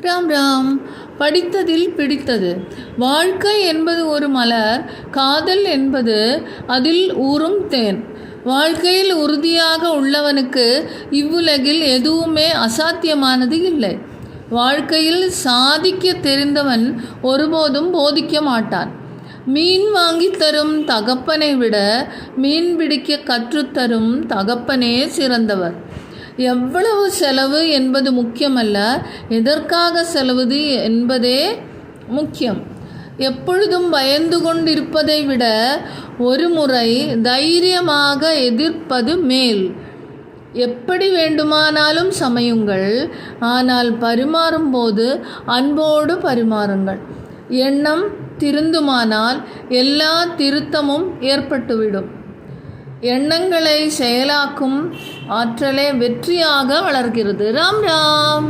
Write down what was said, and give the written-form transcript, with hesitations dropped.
ராம் ராம். படித்ததில் பிடித்தது. வாழ்க்கை என்பது ஒரு மலர், காதல் என்பது அதில் ஊறும் தேன். வாழ்க்கையில் உறுதியாக உள்ளவனுக்கு இவ்வுலகில் எதுவுமே அசாத்தியமானது இல்லை. வாழ்க்கையில் சாதிக்க தெரிந்தவன் ஒருபோதும் போதிக்க மாட்டான். மீன் வாங்கி தரும் தகப்பனை விட மீன் பிடிக்க கற்றுத்தரும் தகப்பனே சிறந்தவர். எவ்வளவு செலவு என்பது முக்கியமல்ல, எதற்காக செலவுது என்பதே முக்கியம். எப்பொழுதும் பயந்து கொண்டிருப்பதை விட ஒரு முறை தைரியமாக எதிர்ப்பது மேல். எப்படி வேண்டுமானாலும் சமையுங்கள், ஆனால் பரிமாறும்போது அன்போடு பரிமாறுங்கள். எண்ணம் திருந்துமானால் எல்லா திருத்தமும் ஏற்பட்டுவிடும். எண்ணங்களை செயலாக்கும் ஆற்றலே வெற்றியாக வளர்கிறது. ராம் ராம்.